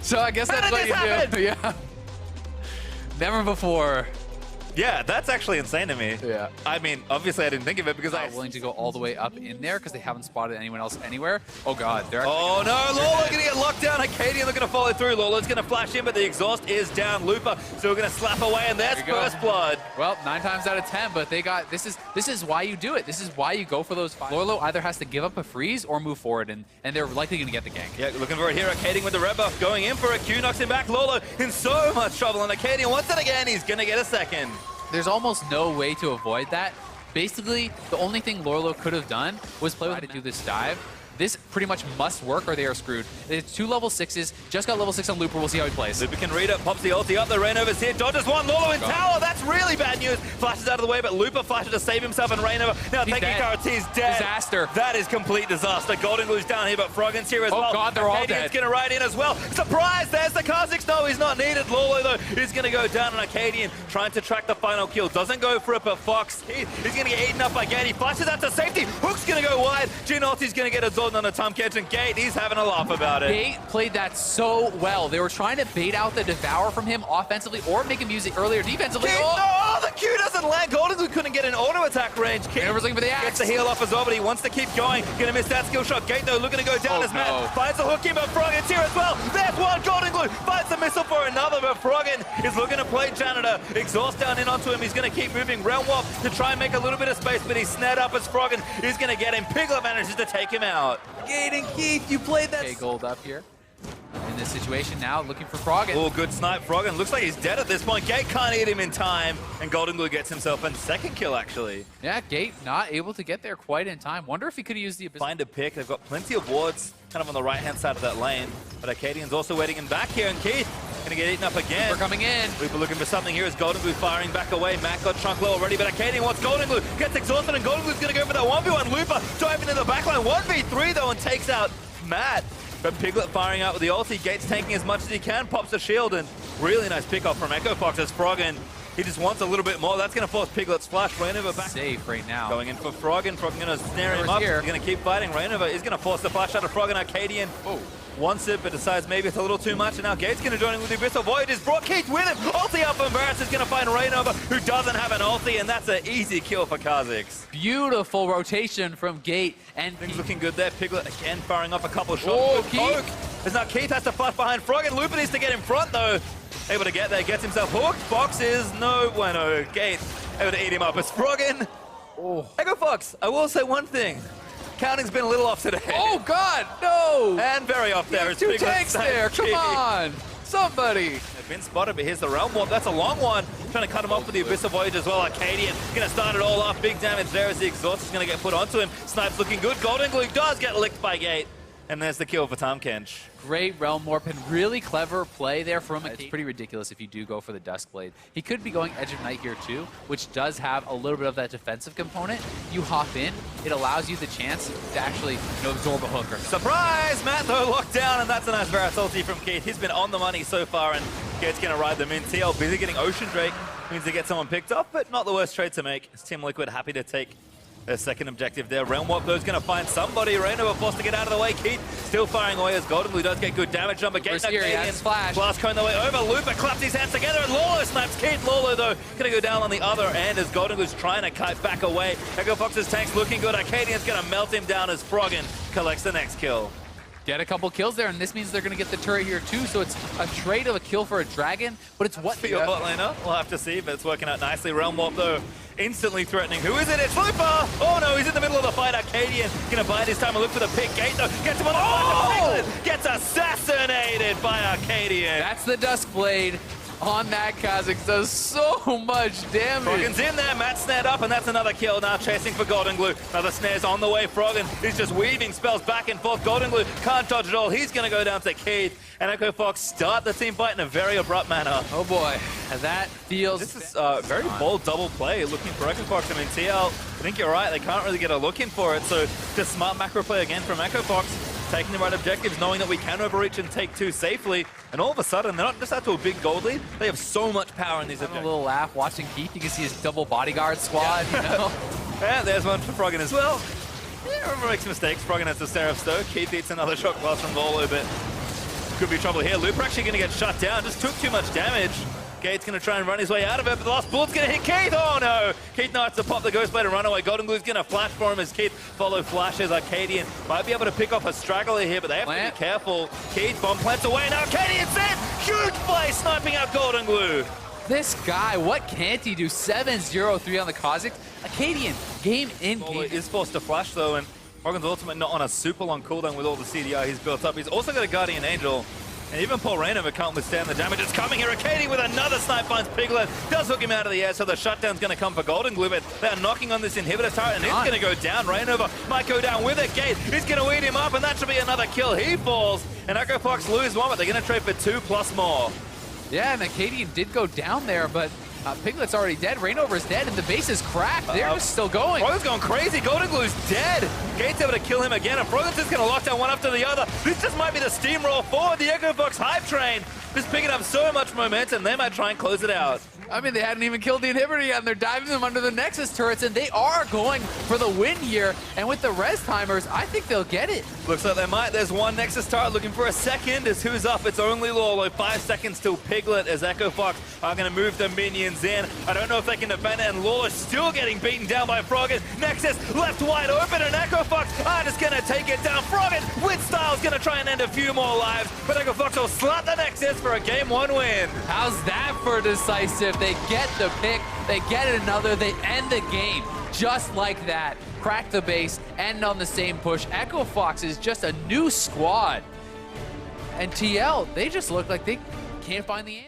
So I guess that's what you do. Yeah. Never before. Yeah, that's actually insane to me. Yeah. I mean, obviously I didn't think of it because Not willing to go all the way up in there because they haven't spotted anyone else anywhere. Oh god, they're actually no, Lourlo gonna get locked down. Akaadian looking to follow through. Lourlo's gonna flash in, but the exhaust is down. Looper, so we're gonna slap away, and there's first blood. Well, 9 times out of 10, but they got this is why you do it. This is why you go for those 5. Lourlo either has to give up a freeze or move forward, and they're likely gonna get the gank. Yeah, looking for it here. Akaadian with the red buff, going in for a Q, knocks him back. Lourlo in so much trouble, and Akaadian wants it again. He's gonna get a second. There's almost no way to avoid that. Basically, the only thing Lourlo could have done was play with to do this dive. This pretty much must work or they are screwed. It's 2 level 6s, just got level 6 on Looper, we'll see how he plays. Looper can read it, pops the ulti up, the Reignover's here, dodges one, Lourlo in tower, that's really bad news. Flashes out of the way, but Looper flashes to save himself, and Reignover now taking Karate is dead. Disaster. That is complete disaster. Goldenglue's down here, but Froggen's here as well. Oh god, they're all dead. Akaadian's gonna ride in as well. Surprise, there's the Kha'Zix. No, he's not needed. Lourlo though is gonna go down, and Akaadian trying to track the final kill. Doesn't go for it, but Fox, he's gonna get eaten up by Gate. He flashes out to safety. Hook's gonna go wide. Jin ulti's gonna get a Zord on the Tom Catch, and Gate, he's having a laugh about it. Gate played that so well. They were trying to bait out the Devour from him offensively or make him use it earlier defensively. Gate, no, the Q doesn't land. Goldenglue couldn't get an auto attack range. Reignover's looking for the axe. Gets the heal off as well, but he wants to keep going. Gonna miss that skill shot. Gate though looking to go down as Matt finds the hook in, but Froggen's here as well. There's one. Goldenglue finds the missile for another, but Froggen is looking to play Janitor. Exhaust down in onto him. He's gonna keep moving. Realm Warp to try and make a little bit of space, but he's snared up as Froggen is gonna get him. Piglet manages to take him out. Gate and Keith, you played that. Okay, gold up here. In this situation now, looking for Froggen. Oh, good snipe. Froggen looks like he's dead at this point. Gate can't eat him in time, and Goldenglue gets himself a second kill, actually. Yeah, Gate not able to get there quite in time. Wonder if he could have used the Abyss. Find a pick. They've got plenty of wards kind of on the right-hand side of that lane, but Akaadian's also waiting him back here, and Keith gonna get eaten up again. We're coming in. We're looking for something here as Goldenglue firing back away. Matt got Trunk low already, but Akaadian wants Goldenglue. Gets exhausted, and Goldenglue's gonna go for that 1v1. Looper diving into the backline. 1v3 though, and takes out Matt. But Piglet firing out with the ulti. Gates taking as much as he can, pops a shield, and really nice pick off from Echo Fox as Froggen. He just wants a little bit more. That's going to force Piglet's flash. Reignover back. Safe right now. Going in for Froggen. Froggen going to snare him up. He's going to keep fighting. Reignover is going to force the flash out of Froggen. Akaadian wants it, but decides maybe it's a little too much. And now Gate's going to join in with the Abyssal Void. Is brought Keith with him. Ulti up, and Barret's is going to find Reignover, who doesn't have an ulti, and that's an easy kill for Kha'Zix. Beautiful rotation from Gate. And things looking good there. Piglet again firing off a couple of shots. Oh, Keith. As now Keith has to flash behind Froggen. Looper needs to get in front, though. Able to get there, gets himself hooked. Fox is no bueno. Gate able to eat him up. It's Froggen. Echo Fox, I will say one thing. Counting's been a little off today. Oh God, no! And very off there. Two tanks there, come on! Somebody! They've been spotted, but here's the Realm Warp. That's a long one. Trying to cut him off with the Abyssal Voyage as well. Akaadian gonna start it all off. Big damage there as the exhaust is gonna get put onto him. Snipe's looking good. Goldenglue does get licked by Gate. And there's the kill for Tom Kench. Great Realm Warp and really clever play there from Akaadian. It's pretty ridiculous if you do go for the Duskblade. He could be going Edge of Night here too, which does have a little bit of that defensive component. You hop in, it allows you the chance to actually absorb a hooker. Surprise! Matt though locked down, and that's a nice Varus ulti from Keith. He's been on the money so far, and Gate's gonna ride them in. TL busy getting Ocean Drake. Means to get someone picked off, but not the worst trade to make. Is Team Liquid happy to take their second objective there. Realm Warp though is going to find somebody. Reignover forced to get out of the way. Keith still firing away as Goldenglue does get good damage on, but Gate flash. Blast cone the way over. Looper claps his hands together, and Lourlo snaps Keith. Lourlo though going to go down on the other end as Goldenglue's trying to kite back away. Echo Fox's tank's looking good. Akaadian's going to melt him down as Froggen collects the next kill. Get a couple kills there, and this means they're going to get the turret here too, so it's a trade of a kill for a dragon, but it's what for your bot laner. We'll have to see, but it's working out nicely. Realm Warp though instantly threatening. Who is it? It's Looper! Oh no, he's in the middle of the fight. Akaadian gonna bide his time and look for the pick. Gate though gets him on the Piglet gets assassinated by Akaadian. That's the Duskblade on that Kha'Zix. Does so much damage. Froggen's in there. Matt snared up, and that's another kill. Now chasing for Goldenglue. Another snare's on the way. Froggen is just weaving spells back and forth. Goldenglue can't dodge at all. He's gonna go down to Keith, and Echo Fox start the team fight in a very abrupt manner. Oh boy, that feels... This is a very bold double play looking for Echo Fox. I mean, TL, I think you're right. They can't really get a look in for it, so just smart macro play again from Echo Fox. Taking the right objectives, knowing that we can overreach and take two safely, and all of a sudden, they're not just out to a big gold lead, they have so much power in these objectives. A little laugh watching Keith. You can see his double bodyguard squad, you know? Yeah, there's one for Froggen as well. Yeah, whoever makes mistakes, Froggen has the Seraph Stoke. Keith eats another shock blast from Lourlo, but Could be trouble here. Loop actually going to get shut down. Just took too much damage. Gate's going to try and run his way out of it, but the last bullet's going to hit Keith. Oh no! Keith knows to pop the Ghostblade and run away. Goldenglue's going to flash for him as Keith follow flashes. Akaadian might be able to pick off a straggler here, but they have to be careful. Keith bomb plants away. Now Akaadian's in! Huge play sniping out Goldenglue. This guy, what can't he do? 7-0-3 on the Kha'Zix. Akaadian, game in, Lourlo game is forced to flash though, and Froggen's ultimate not on a super long cooldown with all the CDI he's built up. He's also got a Guardian Angel. And even Paul Reignover can't withstand the damage. It's coming here. Akaadian with another snipe finds Piglet. Does hook him out of the air, so the shutdown's going to come for Goldenglue. But they're knocking on this inhibitor turret, and it's going to go down. Reignover might go down with it. Gate is going to eat him up, and that should be another kill. He falls, and Echo Fox lose one, but they're going to trade for 2 plus more. Yeah, and Akaadian did go down there, but Piglet's already dead. Reignover's dead, and the base is cracked. They're just still going. Froggen's going crazy. Goldenglue's dead. Gate's able to kill him again, and Froggen's just going to lock down one after the other. This just might be the steamroll forward. The Echo Fox hype train just picking up so much momentum. They might try and close it out. I mean, they hadn't even killed the inhibitor yet, and they're diving them under the Nexus turrets, and they are going for the win here. And with the res timers, I think they'll get it. Looks like they might. There's one Nexus turret looking for a second. As who's up? It's only Lourlo. 5 seconds till Piglet as Echo Fox are going to move the minions in. I don't know if they can defend it, and Lourlo's still getting beaten down by Froggen. Nexus left wide open, and Echo Fox are just going to take it down. Froggen with style is going to try and end a few more lives, but Echo Fox will slap the Nexus for a Game 1 win. How's that for decisive? They get the pick, they get another, they end the game just like that. Crack the base, end on the same push. Echo Fox is just a new squad. And TL, they just look like they can't find the answer.